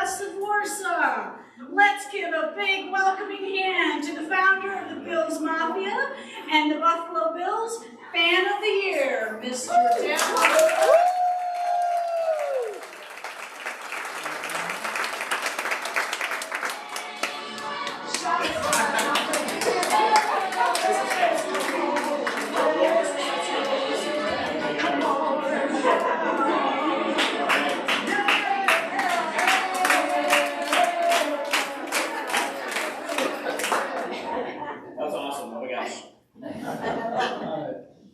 West of Warsaw. Let's give a big welcoming hand to the founder of the Bills Mafia and the Buffalo Bills Fan of the Year, Mr. Dell.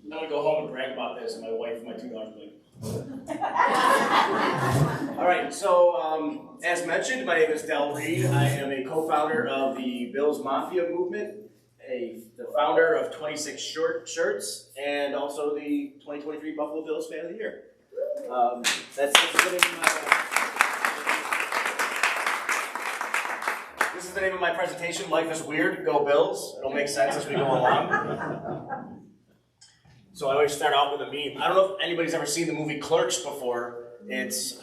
I'm gonna go home and brag about this, and my wife and my 2 daughters will be like. All right, so as mentioned, my name is Reid. I am a co-founder of the Bills Mafia movement, the founder of 26 shirts, and also the 2023 Buffalo Bills Fan of the Year. This is the name of my presentation. Life is weird. Go Bills. It'll make sense as we go along. So I always start out with a meme. I don't know if anybody's ever seen the movie Clerks before. It's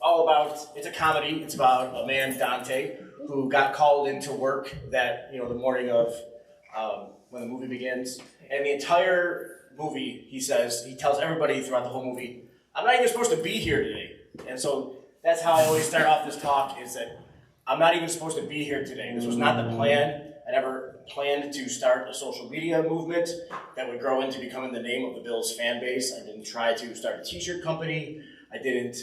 a comedy. It's about a man, Dante, who got called into work the morning of when the movie begins. And the entire movie, he tells everybody throughout the whole movie, I'm not even supposed to be here today. And so that's how I always start off this talk, is that I'm not even supposed to be here today. This was not the plan. I never planned to start a social media movement that would grow into becoming the name of the Bills fan base. I didn't try to start a t-shirt company. I didn't,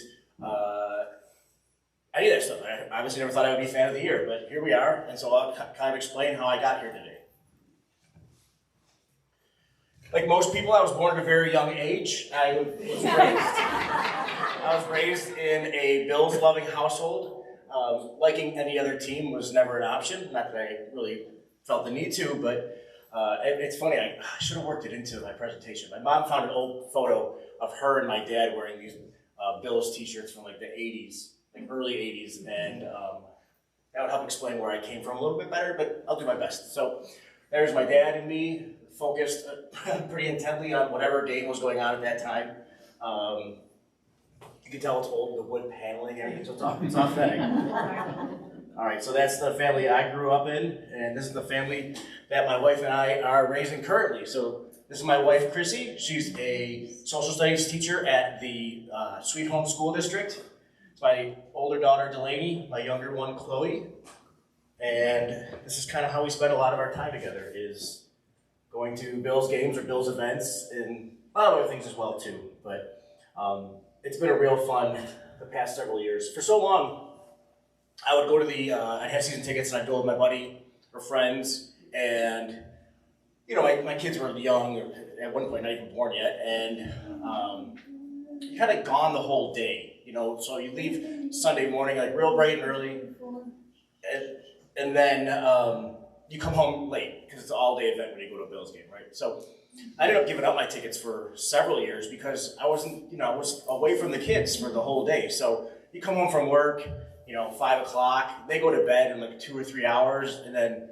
any of that stuff. I obviously never thought I would be fan of the year, but here we are. And so I'll kind of explain how I got here today. Like most people, I was born at a very young age. I was raised in a Bills-loving household. Liking any other team was never an option. Not that I really felt the need to, but it's funny, I should have worked it into my presentation. My mom found an old photo of her and my dad wearing these Bills t-shirts from like the 80s, like early 80s, and that would help explain where I came from a little bit better, but I'll do my best. So there's my dad and me, focused pretty intently on whatever game was going on at that time. You can tell it's old, the wood paneling, everything's it's authentic. All right, so that's the family I grew up in, and this is the family that my wife and I are raising currently. So this is my wife, Chrissy. She's a social studies teacher at the Sweet Home School District. It's my older daughter, Delaney, my younger one, Chloe. And this is kind of how we spend a lot of our time together, is going to Bills games or Bills events, and a lot of other things as well, too. But it's been a real fun the past several years. For so long, I would go to I'd have season tickets, and I'd go with my buddy or friends, and my kids were young, at one point not even born yet, and you kind of gone the whole day, so you leave Sunday morning like real bright and early, and then you come home late, because it's an all-day event when you go to a Bills game, right? So I ended up giving up my tickets for several years because I wasn't, I was away from the kids for the whole day. So you come home from work, 5 o'clock, they go to bed in like 2 or 3 hours, and then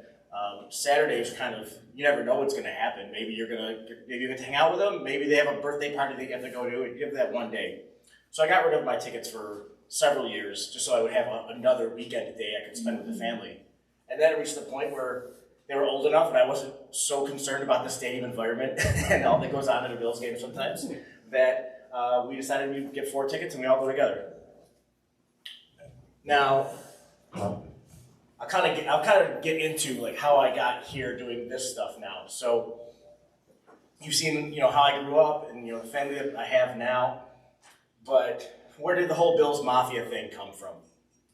Saturday's kind of, you never know what's going to happen. Maybe you're going to hang out with them. Maybe they have a birthday party they have to go to, and you have that one day. So I got rid of my tickets for several years just so I would have another weekend day I could spend with the family. And then it reached the point where they were old enough and I wasn't so concerned about the stadium environment and all that goes on at a Bills game sometimes that we decided we'd get 4 tickets and we all go together. Now, I'll kind of get into like how I got here doing this stuff now. So you've seen how I grew up and the family that I have now, but where did the whole Bills Mafia thing come from?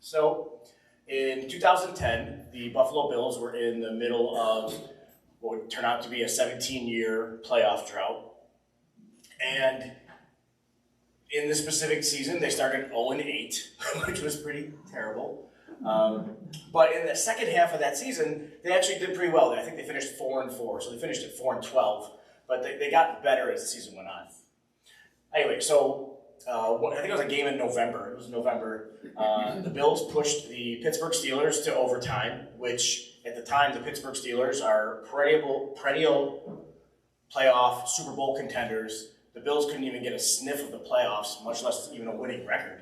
So in 2010, the Buffalo Bills were in the middle of what would turn out to be a 17-year playoff drought. And in this specific season, they started 0-8, which was pretty terrible. But in the second half of that season, they actually did pretty well. I think they finished 4-4, so they finished at 4-12, but they got better as the season went on. Anyway, so I think it was a game in November. It was November. The Bills pushed the Pittsburgh Steelers to overtime, which at the time the Pittsburgh Steelers are perennial playoff Super Bowl contenders. The Bills couldn't even get a sniff of the playoffs, much less even a winning record.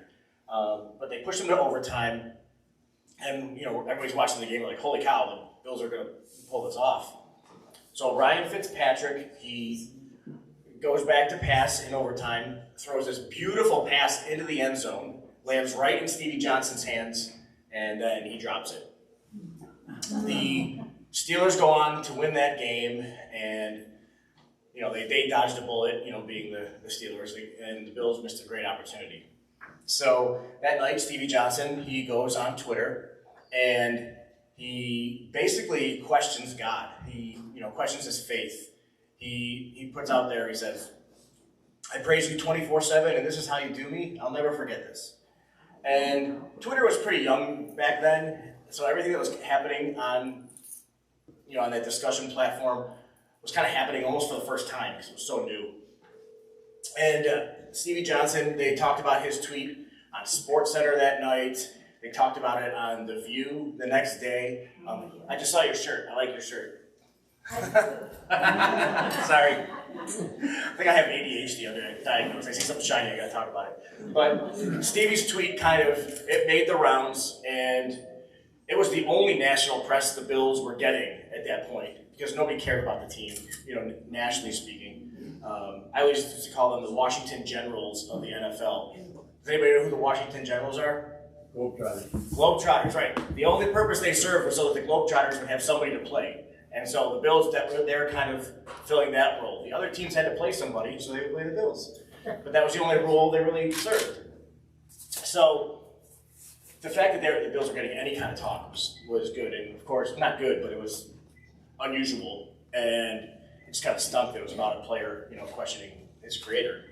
But they pushed them to overtime, And everybody's watching the game like, holy cow, the Bills are going to pull this off. So Ryan Fitzpatrick, he goes back to pass in overtime, throws this beautiful pass into the end zone, lands right in Stevie Johnson's hands, and then he drops it. The Steelers go on to win that game, and they dodged a bullet, being the Steelers, and the Bills missed a great opportunity. So that night, Stevie Johnson, he goes on Twitter, and he basically questions God. He questions his faith. He puts out there, he says, I praise you 24/7, and this is how you do me. I'll never forget this. And Twitter was pretty young back then, so everything that was happening on that discussion platform was kind of happening almost for the first time because it was so new. And Stevie Johnson, they talked about his tweet on SportsCenter that night. They talked about it on The View the next day. I just saw your shirt. I like your shirt. Sorry. I think I have ADHD under diagnosed. I see something shiny, I gotta talk about it. But Stevie's tweet it made the rounds, and it was the only national press the Bills were getting at that point because nobody cared about the team, nationally speaking. I always used to call them the Washington Generals of the NFL. Does anybody know who the Washington Generals are? Globetrotters. Globetrotters, right. The only purpose they served was so that the Globetrotters would have somebody to play. And so the Bills, they're kind of filling that role. The other teams had to play somebody, so they would play the Bills. But that was the only role they really served. So the fact that the Bills were getting any kind of talk was good. And of course, not good, but it was unusual. And it just kind of stunk that it was about a player, questioning his creator.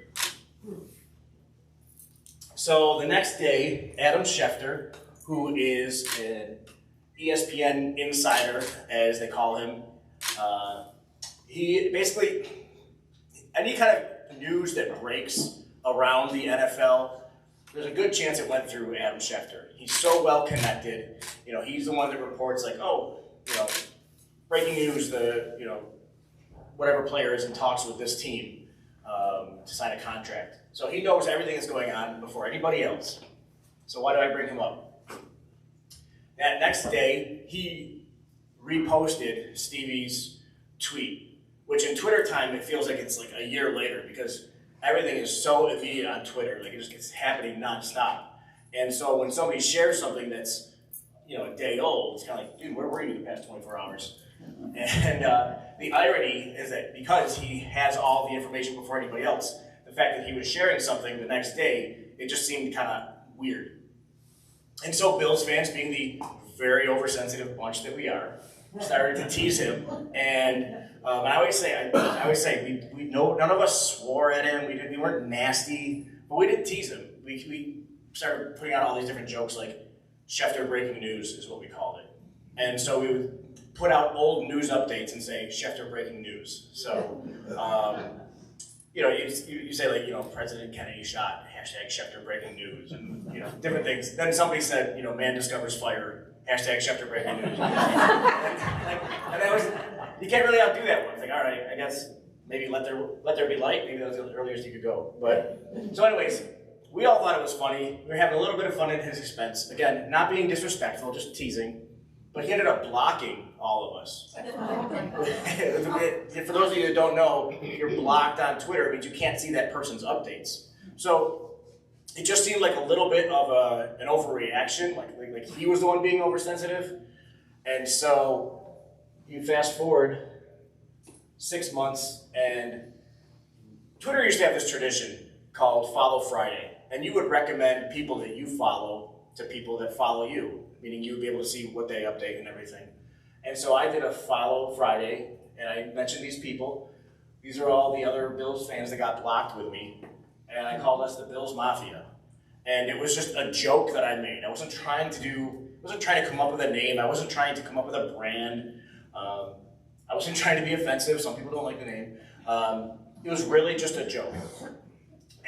So the next day, Adam Schefter, who is an ESPN insider, as they call him, he basically, any kind of news that breaks around the NFL, there's a good chance it went through Adam Schefter. He's so well connected. He's the one that reports like, breaking news, whatever player is in talks with this team to sign a contract. So he knows everything that's going on before anybody else. So why do I bring him up? That next day, he reposted Stevie's tweet, which in Twitter time, it feels like it's like a year later because everything is so immediate on Twitter. Like it just gets happening nonstop. And so when somebody shares something that's, a day old, it's kind of like, dude, where were you the past 24 hours? And the irony is that because he has all the information before anybody else, the fact that he was sharing something the next day, it just seemed kind of weird. And so Bills fans, being the very oversensitive bunch that we are, started to tease him. And I always say, we none of us swore at him. We weren't nasty, but we didn't tease him. We started putting out all these different jokes, like Schefter breaking news is what we called it. And so we would put out old news updates and say Schefter breaking news. So, you say like, President Kennedy shot, hashtag Schefter breaking news, and different things. Then somebody said, man discovers fire, hashtag Schefter breaking news. and that was, you can't really outdo that one. It's like, all right, I guess maybe let there be light. Maybe that was the earliest you could go. But so, anyways, we all thought it was funny. We were having a little bit of fun at his expense. Again, not being disrespectful, just teasing. But he ended up blocking all of us. For those of you that don't know, if you're blocked on Twitter, it means you can't see that person's updates. So it just seemed like a little bit of an overreaction, like he was the one being oversensitive. And so you fast forward 6 months, and Twitter used to have this tradition called Follow Friday. And you would recommend people that you follow to people that follow you, meaning you would be able to see what they update and everything. And so I did a Follow Friday, and I mentioned these people. These are all the other Bills fans that got blocked with me, and I called us the Bills Mafia. And it was just a joke that I made. I wasn't trying to come up with a name. I wasn't trying to come up with a brand. I wasn't trying to be offensive. Some people don't like the name. It was really just a joke.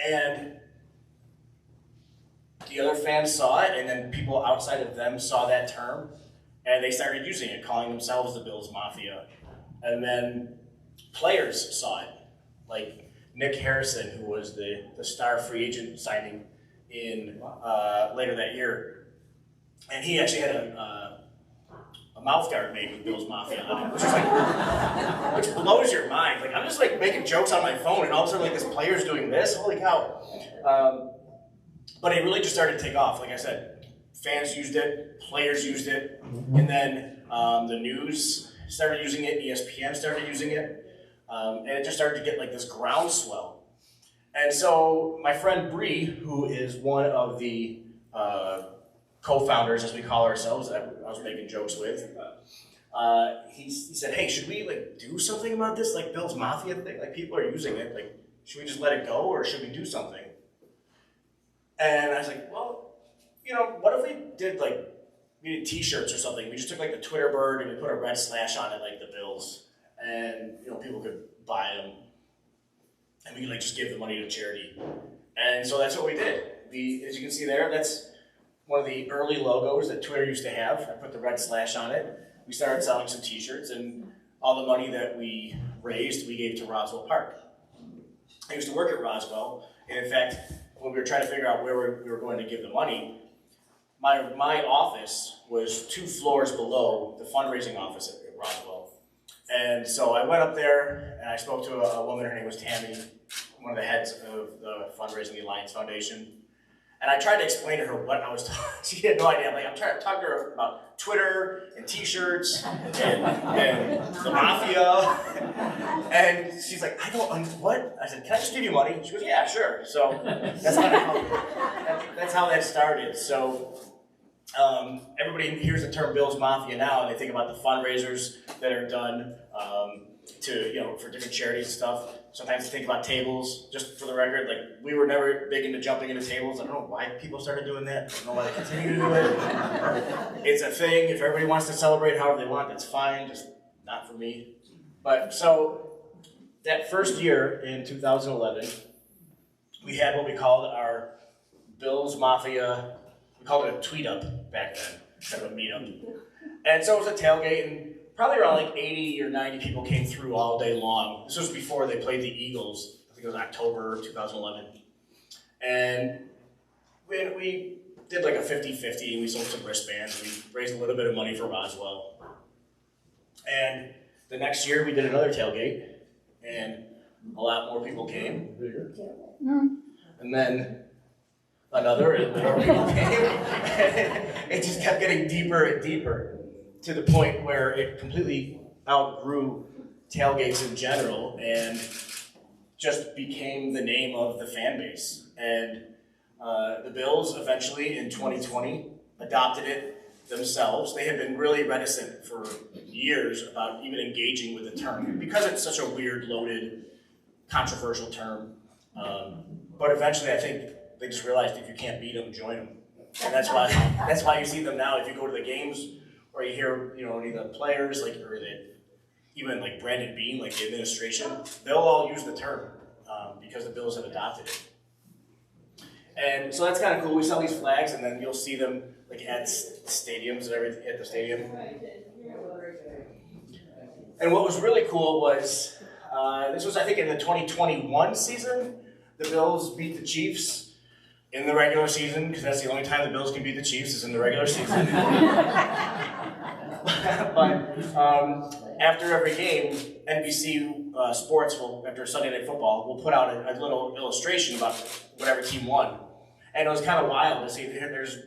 And the other fans saw it, and then people outside of them saw that term, and they started using it, calling themselves the Bills Mafia. And then players saw it, like Nick Harrison, who was the star free agent signing in later that year. and he actually had a mouth guard made with Bill's Mafia on it, which is like, which blows your mind. Like, I'm just like making jokes on my phone, and all of a sudden, like, this player's doing this. Holy cow! But it really just started to take off. Like I said, fans used it, players used it, and then the news started using it. ESPN started using it, and it just started to get like this groundswell. And so my friend Bree, who is one of the co-founders, as we call ourselves, that I was making jokes with, he said, "Hey, should we like do something about this, like Bill's Mafia thing? Like, people are using it. Like, should we just let it go, or should we do something?" And I was like, "Well, you know, what if we did like, we did T-shirts or something? We just took like the Twitter bird and we put a red slash on it, like the Bills, and you know, people could buy them, and we could like just give the money to charity." And so that's what we did. As you can see there, that's one of the early logos that Twitter used to have. I put the red slash on it. We started selling some T-shirts, and all the money that we raised, we gave to Roswell Park. I used to work at Roswell, and in fact, when we were trying to figure out where we were going to give the money, my office was 2 floors below the fundraising office at Roswell. And so I went up there, and I spoke to a woman. Her name was Tammy, one of the heads of the fundraising, the Alliance Foundation. And I tried to explain to her what I was talking. She had no idea. I'm trying to talk to her about Twitter and T-shirts and the Mafia. And she's like, "I don't what?" I said, "Can I just give you money?" She goes, "Yeah, sure." So that's how that started. So everybody hears the term Bill's Mafia now, and they think about the fundraisers that are done for different charities and stuff. Sometimes they think about tables. Just for the record, like, we were never big into jumping into tables. I don't know why people started doing that. I don't know why they continue to do it. It's a thing. If everybody wants to celebrate however they want, that's fine. Just not for me. But so that first year in 2011, we had what we called our Bill's Mafia. We called it a tweet up back then, instead of a meetup. And so it was a tailgate, and probably around like 80 or 90 people came through all day long. This was before they played the Eagles. I think it was October 2011. And we did like a 50-50, and we sold some wristbands. We raised a little bit of money for Roswell. And the next year we did another tailgate, and a lot more people came. And then another, and more people came. It just kept getting deeper and deeper, to the point where it completely outgrew tailgates in general and just became the name of the fan base. And the Bills eventually in 2020 adopted it themselves. They had been really reticent for years about even engaging with the term because it's such a weird, loaded, controversial term. But eventually I think they just realized if you can't beat them, join them. And that's why you see them now. If you go to the games, or you hear, any of the players, even like Brandon Bean, like the administration, they'll all use the term because the Bills have adopted it. And so that's kind of cool. We sell these flags, and then you'll see them like at stadiums and everything, at the stadium. And what was really cool was, this was, I think, in the 2021 season, the Bills beat the Chiefs in the regular season, because that's the only time the Bills can beat the Chiefs is in the regular season. But after every game, NBC Sports will, after Sunday Night Football, will put out a little illustration about whatever team won. And it was kind of wild to see, there's,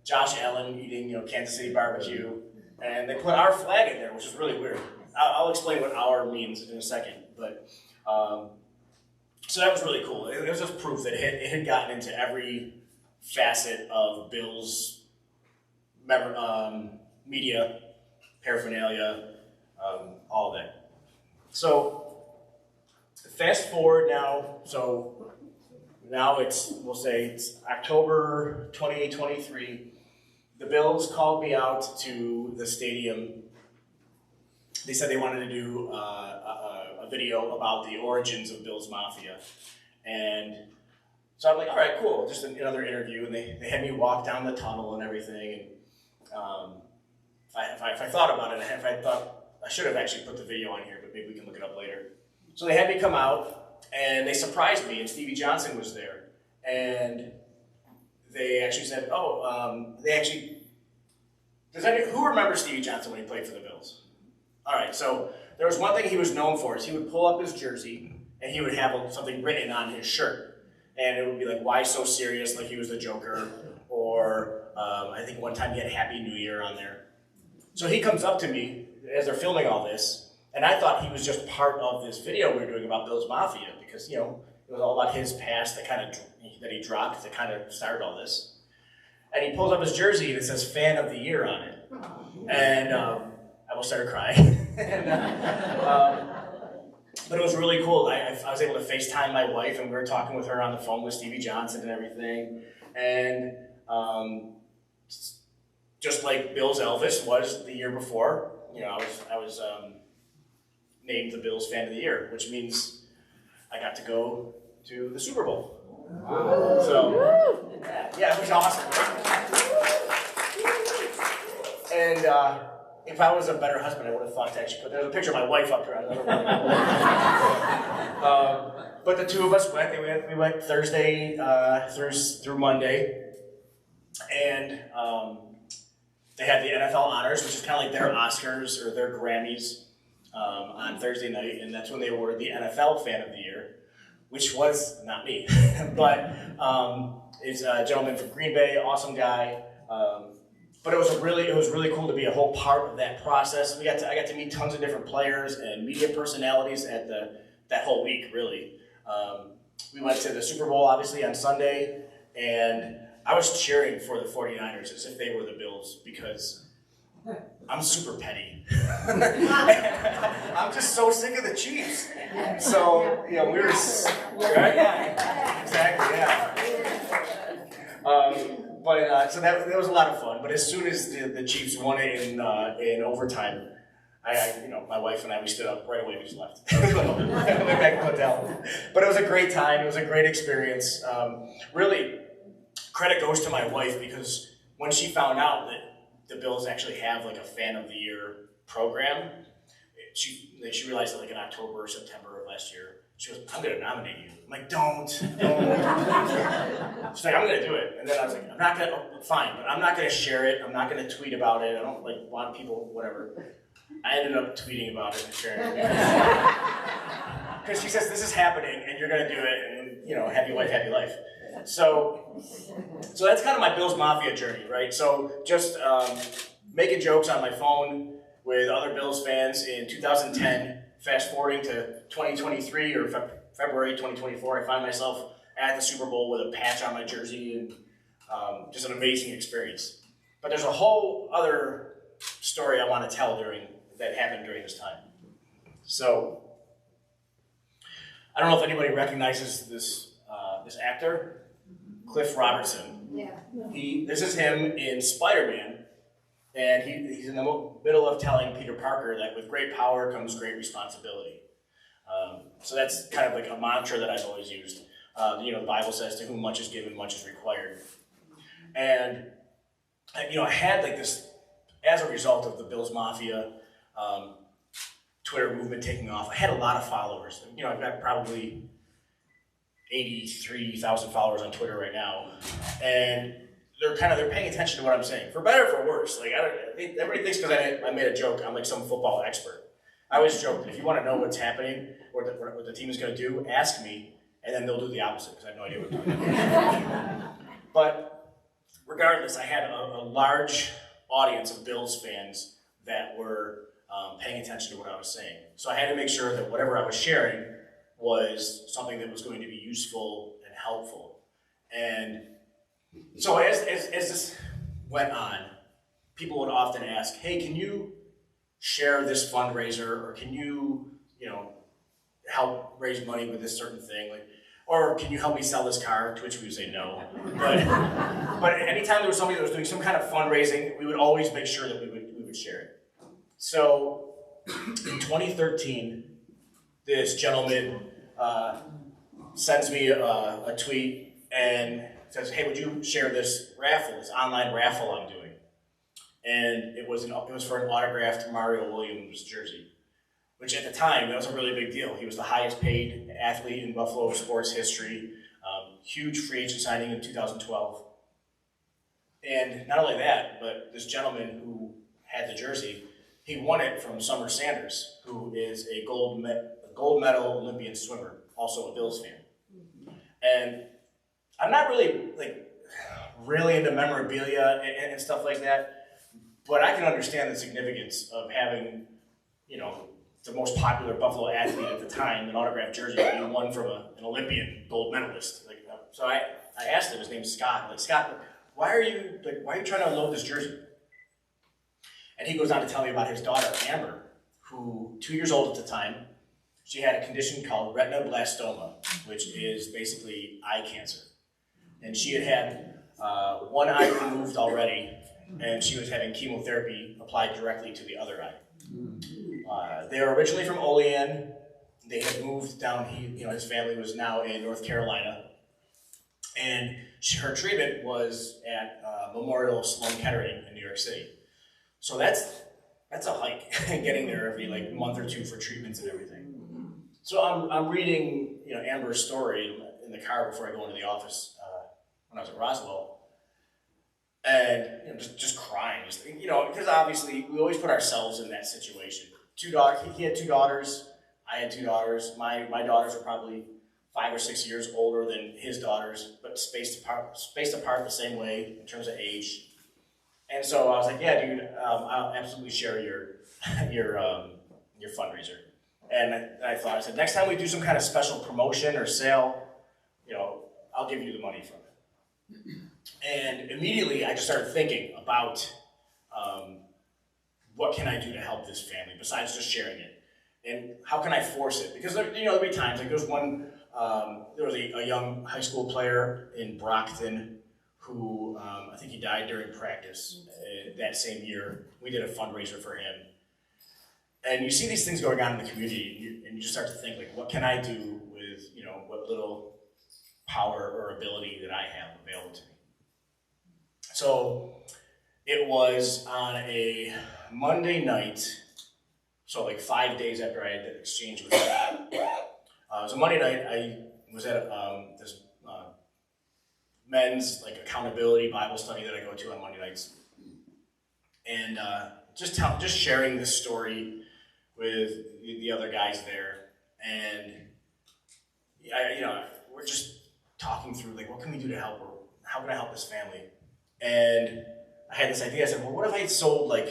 Josh Allen eating, Kansas City barbecue, and they put our flag in there, which is really weird. I'll explain what "our" means in a second, but so that was really cool. It was just proof that it had gotten into every facet of Bills media, paraphernalia, all of that. So fast forward now, now we'll say it's October 2023. The Bills called me out to the stadium. They said they wanted to do a video about the origins of Bill's Mafia. And so I'm like, all right, cool, just another interview. And they had me walk down the tunnel and everything. And if I thought about it, if I thought I should have actually put the video on here, but maybe we can look it up later. So they had me come out, and they surprised me, and Stevie Johnson was there. And they actually said, they actually Who remembers Stevie Johnson when he played for the Bills? All right, so there was one thing he was known for is he would pull up his jersey and he would have something written on his shirt. And it would be like, why so serious, like he was the Joker, or I think one time he had Happy New Year on there. So he comes up to me as they're filming all this, and I thought he was just part of this video we were doing about Bills Mafia, because, you know, it was all about his past that he dropped that kind of started all this. And he pulls up his jersey and it says Fan of the Year on it. And I almost started crying. But it was really cool. I was able to FaceTime my wife, and we were talking with her on the phone with Stevie Johnson and everything. And just like Bills Elvis was the year before, you know, I was named the Bills Fan of the Year, which means I got to go to the Super Bowl. Wow. So, yeah, it was awesome. And if I was a better husband, I would have thought to actually put, there's a picture of my wife up here. But the two of us went. We went Thursday through Monday, and they had the NFL Honors, which is kind of like their Oscars or their Grammys on Thursday night, and that's when they awarded the NFL Fan of the Year, which was not me, but it's a gentleman from Green Bay, awesome guy. But it was really cool to be a whole part of that process. I got to meet tons of different players and media personalities at that whole week, really. We went to the Super Bowl, obviously, on Sunday, and I was cheering for the 49ers as if they were the Bills, because I'm super petty. I'm just so sick of the Chiefs. So, you know, we were, right? Yeah, exactly, yeah. So that was a lot of fun. But as soon as the Chiefs won it in overtime, you know, my wife and I, we stood up right away. We just left. We went back to the hotel. But it was a great time. It was a great experience. Really, credit goes to my wife, because when she found out that the Bills actually have like a Fan of the Year program, she realized that like in October or September of last year, she goes, I'm going to nominate you. I'm like, don't. She's like, I'm going to do it. And then I was like, fine, but I'm not going to share it. I'm not going to tweet about it. I don't like want people, whatever. I ended up tweeting about it and sharing it. Because she says, this is happening and you're going to do it, and, you know, happy wife, happy life. So that's kind of my Bills Mafia journey, right? So just making jokes on my phone with other Bills fans in 2010, fast forwarding to 2023 or February 2024, I find myself at the Super Bowl with a patch on my jersey, and just an amazing experience. But there's a whole other story I want to tell that happened during this time. So I don't know if anybody recognizes this actor, Cliff Robertson. Yeah. This is him in Spider-Man, and he's in the middle of telling Peter Parker that with great power comes great responsibility. So that's kind of like a mantra that I've always used. You know, the Bible says, to whom much is given, much is required. And, you know, I had like this, as a result of the Bills Mafia Twitter movement taking off, I had a lot of followers. You know, I've got probably 83,000 followers on Twitter right now, and they're paying attention to what I'm saying, for better or for worse. Like everybody thinks because I made a joke, I'm like some football expert. I always joke that if you want to know what's happening or what the team is going to do, ask me, and then they'll do the opposite, because I have no idea what they're doing. But regardless, I had a large audience of Bills fans that were paying attention to what I was saying. So I had to make sure that whatever I was sharing was something that was going to be useful and helpful. And so as this went on, people would often ask, hey, can you share this fundraiser, or can you help raise money with this certain thing? Like, or can you help me sell this car? To which we would say no. But anytime there was somebody that was doing some kind of fundraising, we would always make sure that we would share it. So in 2013, this gentleman sends me a tweet and says, hey, would you share this raffle, this online raffle I'm doing? And it was for an autographed Mario Williams jersey, which at the time, that was a really big deal. He was the highest paid athlete in Buffalo sports history, huge free agent signing in 2012. And not only that, but this gentleman who had the jersey, he won it from Summer Sanders, who is a gold medal Olympian swimmer, also a Bills fan. And I'm not really into memorabilia and stuff like that, but I can understand the significance of having, the most popular Buffalo athlete at the time, an autographed jersey that you won from an Olympian gold medalist. So I asked him, his name's Scott, Scott, why are you trying to unload this jersey? And he goes on to tell me about his daughter, Amber, who, 2 years old at the time, she had a condition called retinoblastoma, which is basically eye cancer. And she had one eye removed already, and she was having chemotherapy applied directly to the other eye. They were originally from Olean. They had moved down, his family was now in North Carolina. And her treatment was at Memorial Sloan Kettering in New York City. So that's a hike, getting there every month or two for treatments and everything. So I'm reading Amber's story in the car before I go into the office when I was at Roswell, and just crying, because obviously we always put ourselves in that situation. He had 2 daughters, I had 2 daughters. My daughters are probably 5 or 6 years older than his daughters, but spaced apart the same way in terms of age. And so I was like, yeah, dude, I'll absolutely share your fundraiser. And I said, next time we do some kind of special promotion or sale, I'll give you the money from it. And immediately I just started thinking about what can I do to help this family besides just sharing it, and how can I force it? Because there'll be times there was a young high school player in Brockton who I think he died during practice that same year. We did a fundraiser for him. And you see these things going on in the community, and you just start to think, what can I do with, what little power or ability that I have available to me? So it was on a Monday night, so 5 days after I had the exchange with Scott. It was a Monday night. I was at this men's accountability Bible study that I go to on Monday nights, and just sharing this story with the other guys there, and we're just talking through what can we do to help, or how can I help this family? And I had this idea. I said, well, what if I sold a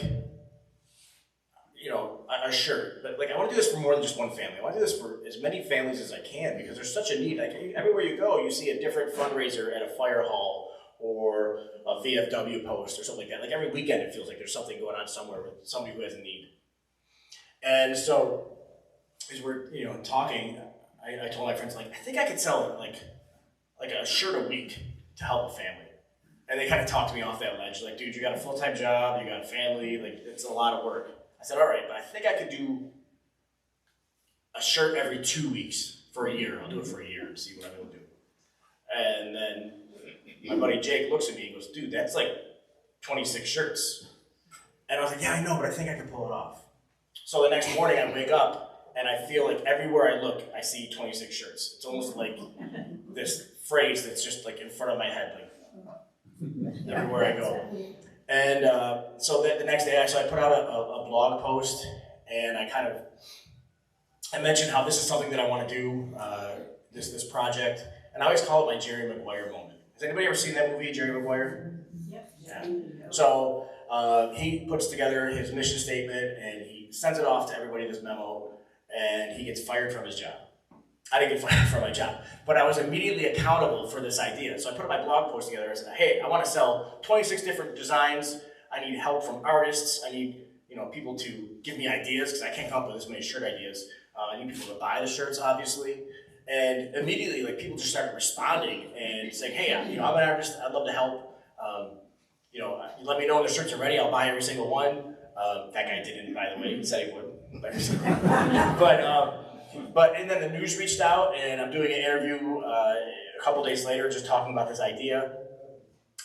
shirt? But I want to do this for more than just one family. I want to do this for as many families as I can, because there's such a need. Everywhere you go, you see a different fundraiser at a fire hall or a VFW post or something like that. Every weekend, it feels like there's something going on somewhere with somebody who has a need. And so, as we're talking, I told my friends, I think I could sell a shirt a week to help a family. And they kind of talked me off that ledge, dude, you got a full-time job, you got a family, it's a lot of work. I said, all right, but I think I could do a shirt every 2 weeks for a year. I'll do it for a year and see what I'm able to do. And then my buddy Jake looks at me and goes, dude, that's 26 shirts. And I was like, yeah, I know, but I think I can pull it off. So the next morning I wake up and I feel everywhere I look, I see 26 shirts. It's almost like this phrase that's just in front of my head, everywhere I go. And so the next day, I put out a blog post, and I mentioned how this is something that I want to do, this project, and I always call it my Jerry Maguire moment. Has anybody ever seen that movie, Jerry Maguire? Yep. Yeah. So he puts together his mission statement, and he sends it off to everybody, this memo, and he gets fired from his job. I didn't get fired from my job, but I was immediately accountable for this idea. So I put my blog post together. I said, hey, I want to sell 26 different designs. I need help from artists. I need people to give me ideas, because I can't come up with this many shirt ideas. I need people to buy the shirts, obviously. And immediately, people just started responding and saying, hey, I'm an artist. I'd love to help. You let me know when the shirts are ready. I'll buy every single one. That guy didn't, by the way. He said he would. But and then the news reached out, and I'm doing an interview a couple days later, just talking about this idea.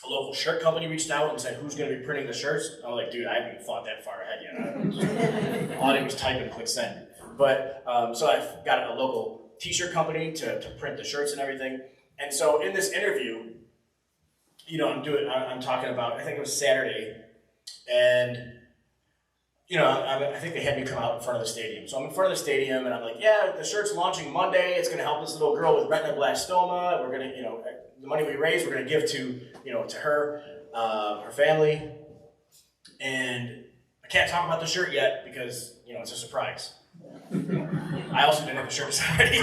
A local shirt company reached out and said, who's going to be printing the shirts? I was like, dude, I haven't even thought that far ahead yet. All I did was type and click send. But so I've got a local t-shirt company to print the shirts and everything. And so in this interview, I'm talking about, I think it was Saturday, and I think they had me come out in front of the stadium. So I'm in front of the stadium, and I'm like, yeah, the shirt's launching Monday. It's going to help this little girl with retinoblastoma. We're going to, the money we raise, we're going to give to her, her family. And I can't talk about the shirt yet because, it's a surprise. I also didn't have the shirts already.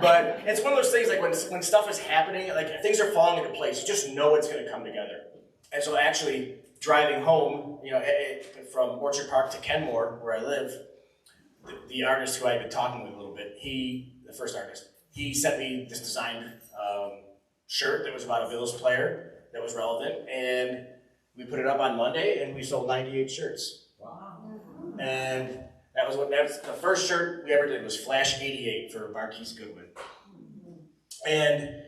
But it's one of those things, like when stuff is happening, like things are falling into place, you just know it's going to come together. And so actually driving home, from Orchard Park to Kenmore, where I live, the artist who I had been talking with a little bit, the first artist, he sent me this designed shirt that was about a Bills player that was relevant, and we put it up on Monday, and we sold 98 shirts. Wow. And that was the first shirt we ever did was Flash 88 for Marquise Goodwin. And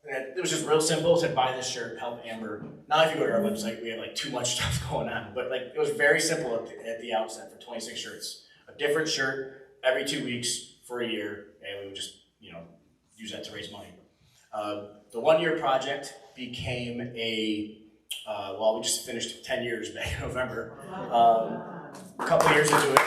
it was just real simple. It said, buy this shirt, help Amber. Now if you go to our website, we have too much stuff going on. But it was very simple at the outset for 26 shirts. A different shirt every 2 weeks for a year, and we would just, use that to raise money. The 1 year project became we just finished 10 years back in November. A couple years into it.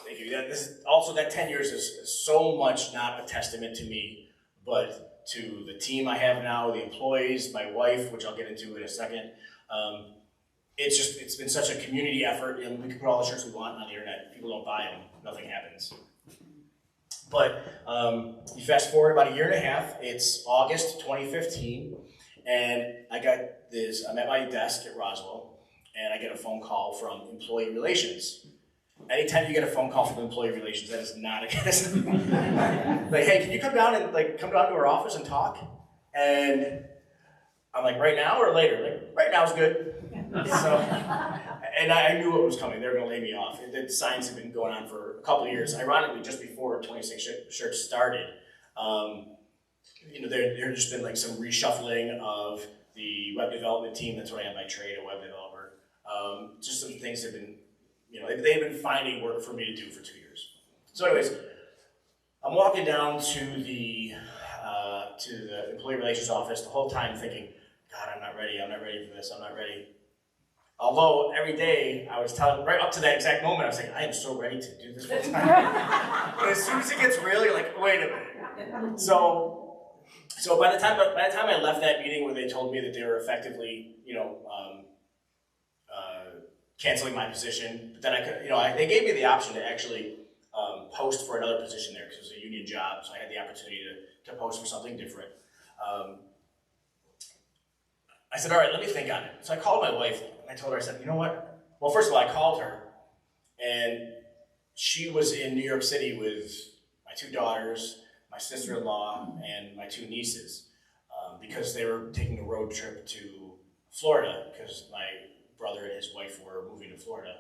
Thank you. That 10 years is so much not a testament to me, but to the team I have now, the employees, my wife, which I'll get into in a second. It's been such a community effort, and we can put all the shirts we want on the internet. People don't buy them, nothing happens. But you fast forward about a year and a half, it's August 2015, and I'm at my desk at Roswell, and I get a phone call from employee relations. Anytime you get a phone call from employee relations, that is not a guess. Like, hey, can you come down to our office and talk? And I'm like, right now or later? Like, right now is good. So, and I knew what was coming. They were going to lay me off. The signs have been going on for a couple of years. Ironically, just before 26 shirts started, there just been some reshuffling of the web development team. That's what I am by trade, a web developer. Just some things have been, they've been finding work for me to do for 2 years. So anyways, I'm walking down to the employee relations office the whole time thinking, God, I'm not ready for this, I'm not ready. Although every day I was telling, right up to that exact moment, I was saying, I am so ready to do this full time. But as soon as it gets real, you're like, wait a minute. So by the time I left that meeting where they told me that they were effectively, canceling my position, but then I could, they gave me the option to actually post for another position there because it was a union job, so I had the opportunity to post for something different. I said, all right, let me think on it. So I called my wife, and I told her, I said, you know what? Well, first of all, I called her, and she was in New York City with my 2 daughters, my sister-in-law, and my 2 nieces, because they were taking a road trip to Florida, because my brother and his wife were moving to Florida.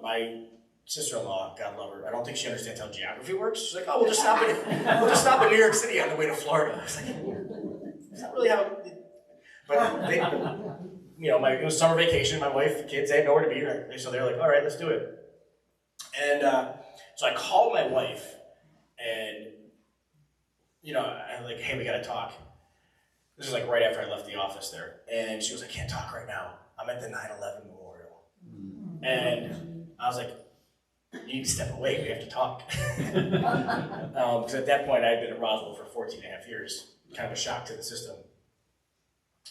My sister-in-law, God love her, I don't think she understands how geography works. She's like, oh, we'll just stop in New York City on the way to Florida. I was like, is that really how? But they, it was summer vacation. My wife, the kids, they had nowhere to be, right? So they're like, all right, let's do it. And so I called my wife, and I'm like, hey, we gotta talk. This is right after I left the office there, and she was like, I can't talk right now. I'm at the 9/11 memorial. And I was like, you need to step away, we have to talk. Because at that point, I had been at Roswell for 14 and a half years, kind of a shock to the system.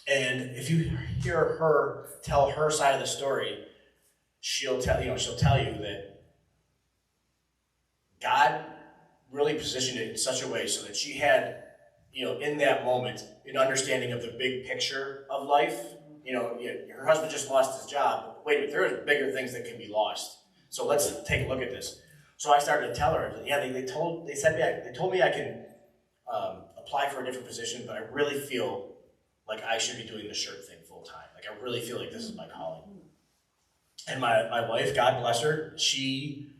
And if you hear her tell her side of the story, she'll tell you that God really positioned it in such a way so that she had, in that moment, an understanding of the big picture of life. Her husband just lost his job. Wait a minute, there are bigger things that can be lost. So let's take a look at this. So I started to tell her, yeah, they told me I can apply for a different position, but I really feel like I should be doing the shirt thing full time. Like I really feel like this is my calling. And my wife, God bless her, she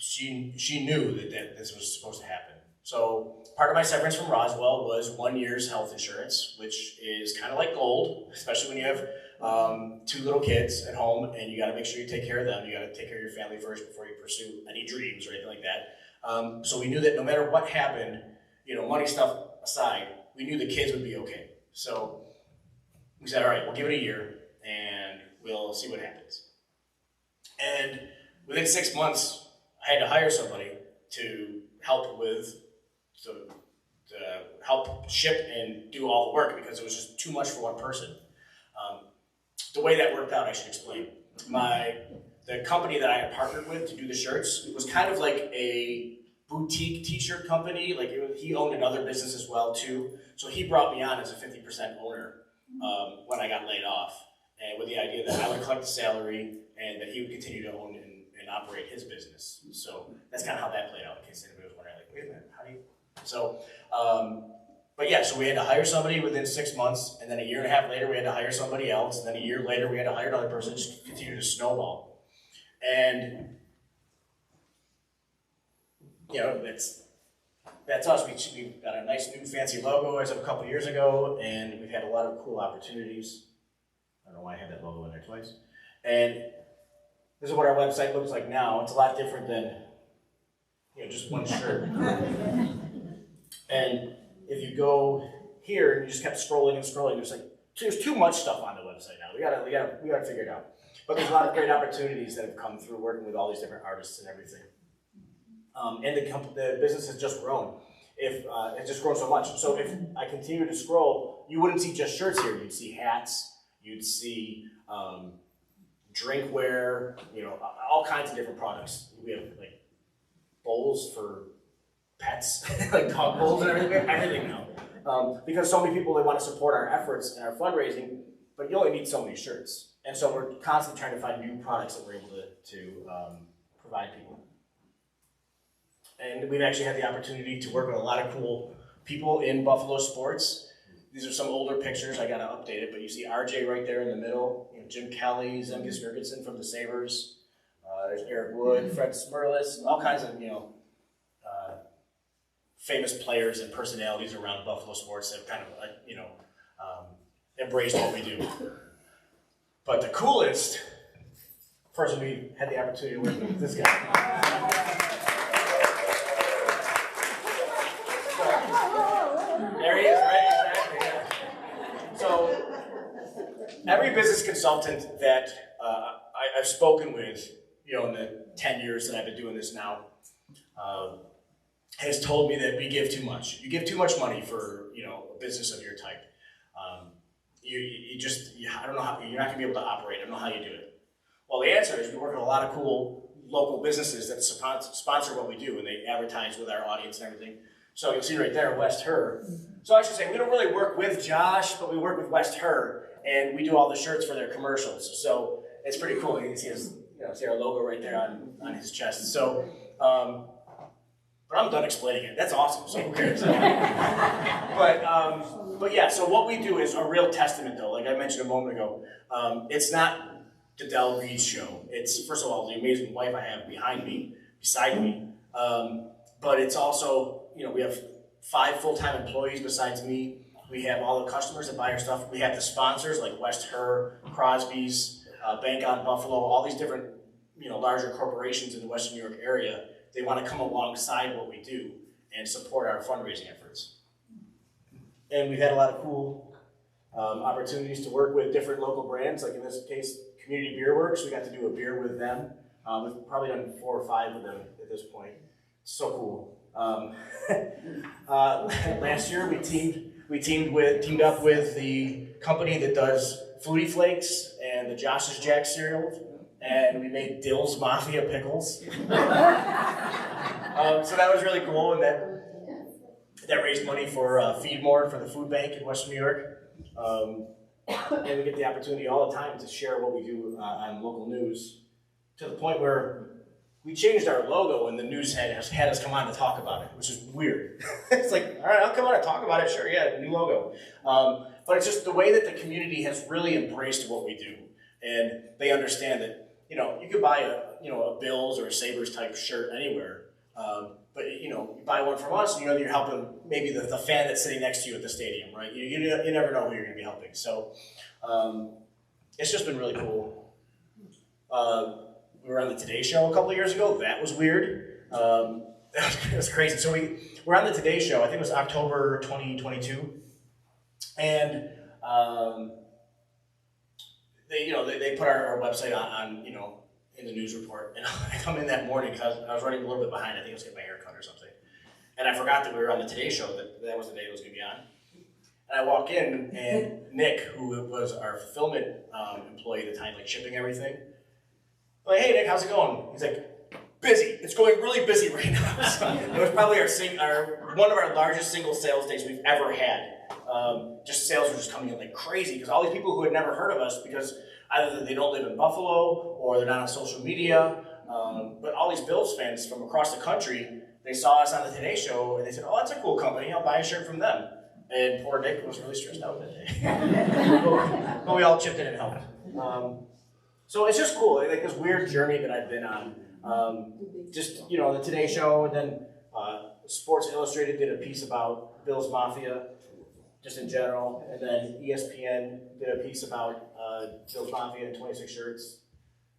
knew that this was supposed to happen. So part of my severance from Roswell was 1 year's health insurance, which is kind of like gold, especially when you have 2 little kids at home and you got to make sure you take care of them. You got to take care of your family first before you pursue any dreams or anything like that. So we knew that no matter what happened, money stuff aside, we knew the kids would be okay. So we said, all right, we'll give it a year and we'll see what happens. And within 6 months, I had to hire somebody to help help ship and do all the work because it was just too much for one person. The way that worked out, I should explain. The company that I had partnered with to do the shirts was kind of like a boutique t-shirt company. Like he owned another business as well too. So he brought me on as a 50% owner when I got laid off, and with the idea that I would collect the salary and that he would continue to own and operate his business. So that's kind of how that played out. In case anybody was wondering, like, wait a minute, how do you? So, but yeah, so we had to hire somebody within 6 months, and then a year and a half later we had to hire somebody else, and then a year later we had to hire another person. Just continue to snowball, and that's us. We got a nice new fancy logo as of a couple years ago, and we've had a lot of cool opportunities. I don't know why I had that logo in there twice. And this is what our website looks like now. It's a lot different than just one shirt. And if you go here and you just kept scrolling and scrolling, there's too much stuff on the website now. We gotta figure it out. But there's a lot of great opportunities that have come through working with all these different artists and everything. And the business has just grown. It's just grown so much. So if I continue to scroll, you wouldn't see just shirts here. You'd see hats. You'd see drinkware. All kinds of different products. We have like bowls for pets, like dog bowls and everything now. Because so many people, they want to support our efforts and our fundraising, but you only need so many shirts. And so we're constantly trying to find new products that we're able to provide people. And we've actually had the opportunity to work with a lot of cool people in Buffalo sports. These are some older pictures. I got to update it, but you see RJ right there in the middle. Jim Kelly, Zemgus Jurgensen from the Sabres. There's Eric Wood, Fred Smirlis, all kinds of famous players and personalities around Buffalo sports that have kind of embraced what we do. But the coolest person we had the opportunity to work with is this guy. There he is, right? Exactly. Yeah. So every business consultant that I've spoken with, in the 10 years that I've been doing this now, has told me that we give too much. You give too much money for a business of your type. I don't know how you're not gonna be able to operate. I don't know how you do it. Well, the answer is we work with a lot of cool local businesses that sponsor what we do, and they advertise with our audience and everything. So you'll see right there, West Her. So I should say, we don't really work with Josh, but we work with West Her, and we do all the shirts for their commercials. So it's pretty cool. You can see see our logo right there on his chest. So, but I'm done explaining it. That's awesome. So who cares? But yeah. So what we do is a real testament, though. Like I mentioned a moment ago, it's not the Del Reid show. It's first of all the amazing wife I have beside me. But it's also we have 5 full-time employees besides me. We have all the customers that buy our stuff. We have the sponsors like West Her, Crosby's, Bank on Buffalo, all these different larger corporations in the Western New York area. They want to come alongside what we do and support our fundraising efforts. And we've had a lot of cool opportunities to work with different local brands. Like in this case, Community Beer Works. We got to do a beer with them. We've probably done 4 or 5 of them at this point. It's so cool. Last year we teamed up with the company that does Fruity Flakes and the Josh's Jack cereal, and we made Dill's Mafia pickles. So that was really cool, and that raised money for Feed More for the food bank in Western New York. And we get the opportunity all the time to share what we do on local news, to the point where we changed our logo and the news had us come on to talk about it, which is weird. It's like, all right, I'll come on and talk about it. Sure, yeah, new logo. But it's just the way that the community has really embraced what we do. And they understand that, you could buy a Bills or a Sabres type shirt anywhere. But you buy one from us, and you're helping maybe the fan that's sitting next to you at the stadium, right? You never know who you're going to be helping. So it's just been really cool. We were on the Today Show a couple of years ago. That was weird. It was crazy. So we're on the Today Show. I think it was October 2022, and they put our website on in the news report. And I come in that morning because I was running a little bit behind. I think I was getting my hair cut or something, and I forgot that we were on the Today Show. That was the day it was going to be on. And I walk in, and Nick, who was our fulfillment employee at the time, like shipping everything, I'm like, hey Nick, how's it going? He's like, busy. It's going really busy right now. So it was probably one of our largest single sales days we've ever had. Just sales were just coming in like crazy because all these people who had never heard of us because either they don't live in Buffalo or they're not on social media, but all these Bills fans from across the country, they saw us on the Today Show and they said, oh, that's a cool company. I'll buy a shirt from them. And poor Nick was really stressed out that day. But we all chipped in and helped. So it's just cool, like this weird journey that I've been on. The Today Show, and then Sports Illustrated did a piece about Bills Mafia, just in general, and then ESPN did a piece about Bills Mafia and 26 shirts,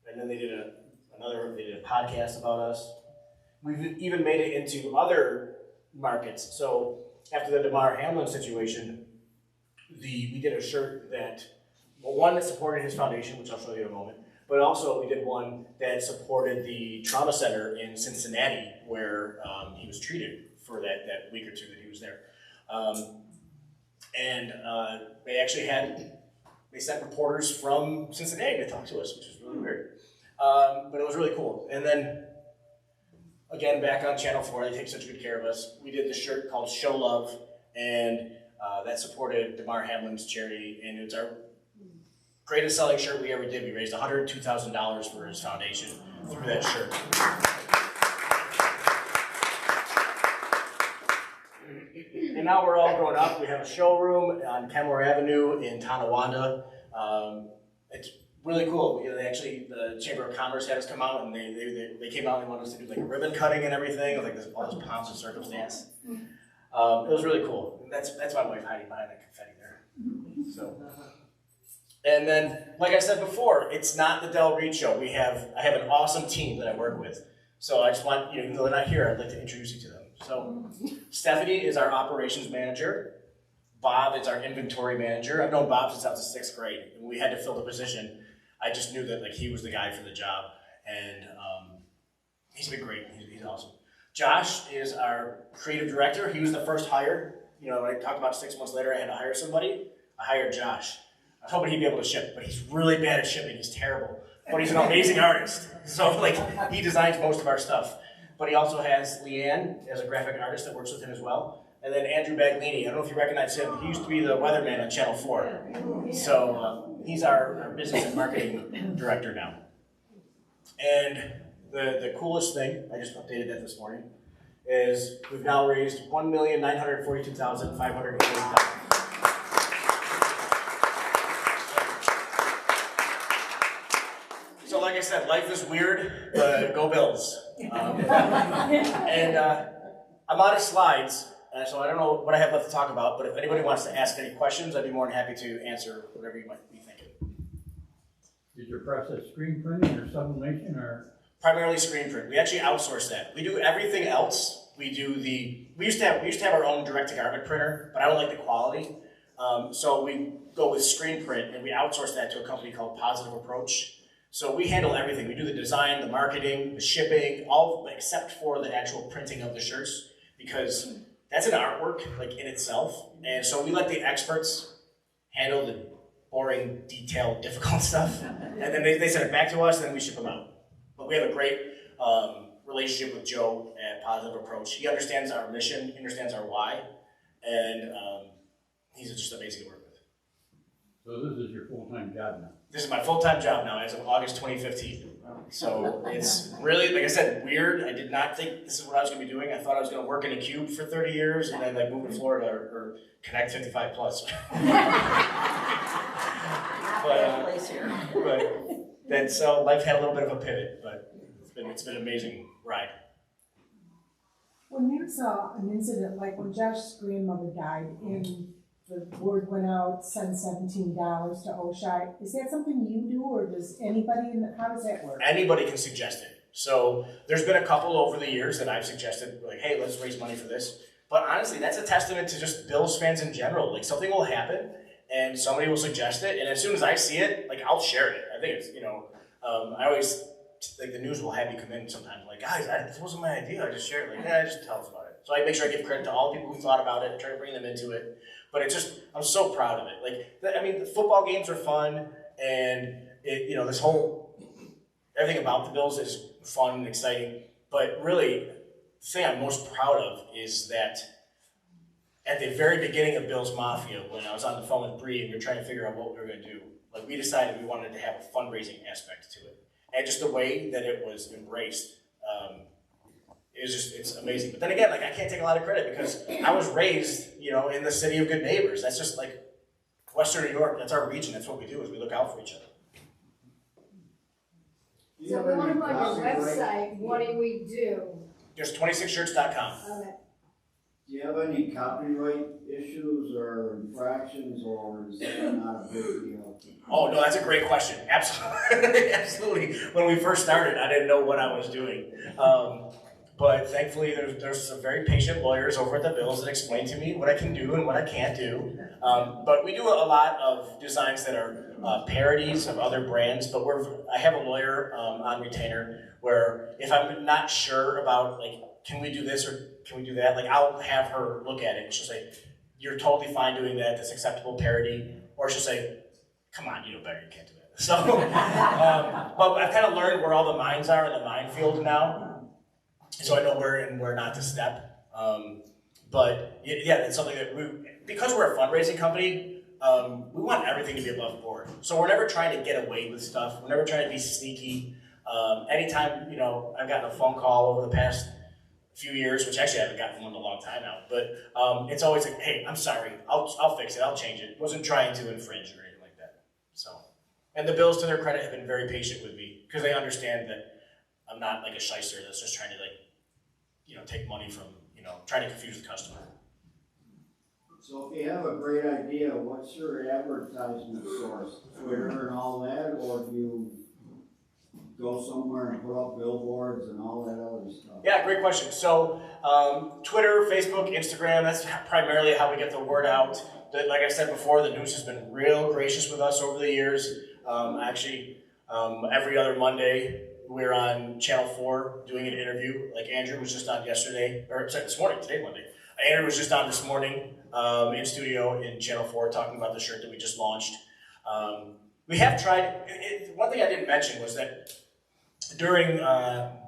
and then they did a podcast about us. We've even made it into other markets. So after the Damar Hamlin situation, we did a shirt that, one that supported his foundation, which I'll show you in a moment, but also we did one that supported the trauma center in Cincinnati where he was treated for that week or two that he was there. They sent reporters from Cincinnati to talk to us, which was really weird. But it was really cool. And then, again, back on Channel 4, they take such good care of us. We did this shirt called Show Love, and that supported Damar Hamlin's charity, and it's our greatest selling shirt we ever did. We raised $102,000 for his foundation through that shirt. And now we're all grown up. We have a showroom on Kenmore Avenue in Tonawanda. It's really cool. The Chamber of Commerce had us come out, and they came out and they wanted us to do like a ribbon cutting and everything, like all this pomps and circumstance. It was really cool. And that's my wife hiding behind that confetti there. So. And then, like I said before, it's not the Del Reid Show. I have an awesome team that I work with. So I just want, even though they're not here, I'd like to introduce you to them. So Stephanie is our operations manager. Bob is our inventory manager. I've known Bob since I was in 6th grade. And when we had to fill the position, I just knew that he was the guy for the job. And he's been great. He's awesome. Josh is our creative director. He was the first hire. When I talked about 6 months later, I had to hire somebody. I hired Josh. I was hoping he'd be able to ship, but he's really bad at shipping. He's terrible. But he's an amazing artist. So he designs most of our stuff. But he also has Leanne as a graphic artist that works with him as well. And then Andrew Baglini. I don't know if you recognize him. He used to be the weatherman on Channel 4. So he's our business and marketing director now. And the coolest thing, I just updated that this morning, is we've now raised $1,942,588. So like I said, life is weird, but go Bills. And I'm out of slides, so I don't know what I have left to talk about, but if anybody wants to ask any questions, I'd be more than happy to answer whatever you might be thinking. Is your process screen printing or sublimation or? Primarily screen print. We actually outsource that. We do everything else. We used to have our own direct-to-garment printer, but I don't like the quality. So we go with screen print, and we outsource that to a company called Positive Approach. So we handle everything. We do the design, the marketing, the shipping, all except for the actual printing of the shirts, because that's an artwork in itself. And so we let the experts handle the boring, detailed, difficult stuff. And then they send it back to us, and then we ship them out. But we have a great relationship with Joe at Positive Approach. He understands our mission, he understands our why, and he's just amazing to work with. So this is your full-time job now? This is my full-time job now as of August 2015. So it's really, like I said, weird. I did not think this is what I was going to be doing. I thought I was going to work in a cube for 30 years and then move to Florida or Connect 55 plus. So life had a little bit of a pivot, but it's been an amazing ride. When there's an incident like when Josh's grandmother died and the word went out, send $17 to OSHI, is that something you do or does anybody, how does that work? Anybody can suggest it. So there's been a couple over the years that I've suggested, like, hey, let's raise money for this. But honestly, that's a testament to just Bills fans in general. Like, something will happen and somebody will suggest it, and as soon as I see it, like, I'll share it. I think it's, I always, like, the news will have me come in sometimes, like, guys, this wasn't my idea, I just shared it. Like, yeah, just tell us about it. So I make sure I give credit to all the people who thought about it, try to bring them into it. But it's just, I'm so proud of it. Like, I mean, the football games are fun, and this whole, everything about the Bills is fun and exciting. But really, the thing I'm most proud of is that at the very beginning of Bills Mafia, when I was on the phone with Reid and we were trying to figure out what we were going to do, like, we decided we wanted to have a fundraising aspect to it. And just the way that it was embraced, it's amazing. But then again, like, I can't take a lot of credit because I was raised, in the city of good neighbors. That's just like Western New York. That's our region. That's what we do, is we look out for each other. So we want to go on your website. What do we do? Just 26shirts.com. Okay. Do you have any copyright issues or infractions, or is that not a big deal? Oh, no, that's a great question. Absolutely. Absolutely. When we first started, I didn't know what I was doing. But thankfully, there's some very patient lawyers over at the Bills that explain to me what I can do and what I can't do. But we do a lot of designs that are parodies of other brands, but I have a lawyer on retainer where if I'm not sure about, like, can we do this or can we do that, like, I'll have her look at it and she'll say, you're totally fine doing that, that's acceptable parody. Or she'll say, come on, you know better, you can't do that. So, but I've kind of learned where all the mines are in the minefield now. So I know where and where not to step. But yeah, it's something that because we're a fundraising company, we want everything to be above board. So we're never trying to get away with stuff. We're never trying to be sneaky. Anytime, I've gotten a phone call over the past few years, which actually I haven't gotten one in a long time now, but it's always like, hey, I'm sorry, I'll fix it, I'll change it. Wasn't trying to infringe or anything like that. So, and the Bills, to their credit, have been very patient with me because they understand that I'm not like a shyster that's just trying to, like, take money from, trying to confuse the customer. So if you have a great idea, what's your advertisement source? Twitter and all that, or do you go somewhere and put up billboards and all that other stuff? Yeah, great question. So Twitter, Facebook, Instagram, that's primarily how we get the word out. Like I said before, the news has been real gracious with us over the years. Every other Monday, we're on Channel 4 doing an interview. Like Andrew was just on this morning, today Monday. Andrew was just on this morning in studio in Channel 4 talking about the shirt that we just launched. We have tried, one thing I didn't mention was that during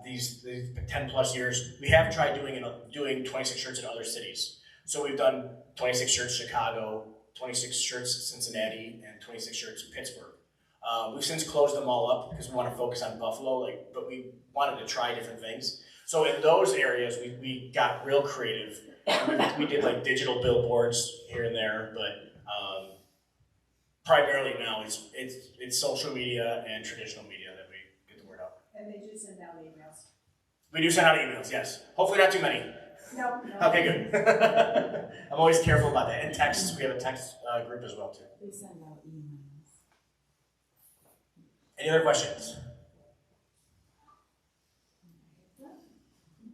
these 10 plus years, we have tried doing 26 shirts in other cities. So we've done 26 shirts Chicago, 26 shirts Cincinnati, and 26 shirts in Pittsburgh. We've since closed them all up because we want to focus on Buffalo, but we wanted to try different things. So in those areas, we got real creative. We did like digital billboards here and there, but primarily now it's social media and traditional media that we get the word out. And they do send out emails. We do send out emails, yes. Hopefully not too many. No. Okay, good. I'm always careful about that. And texts, we have a text group as well too. They send out emails. Any other questions?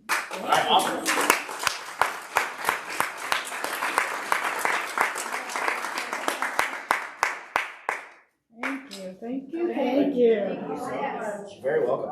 All right, awesome. Thank you. You're very welcome.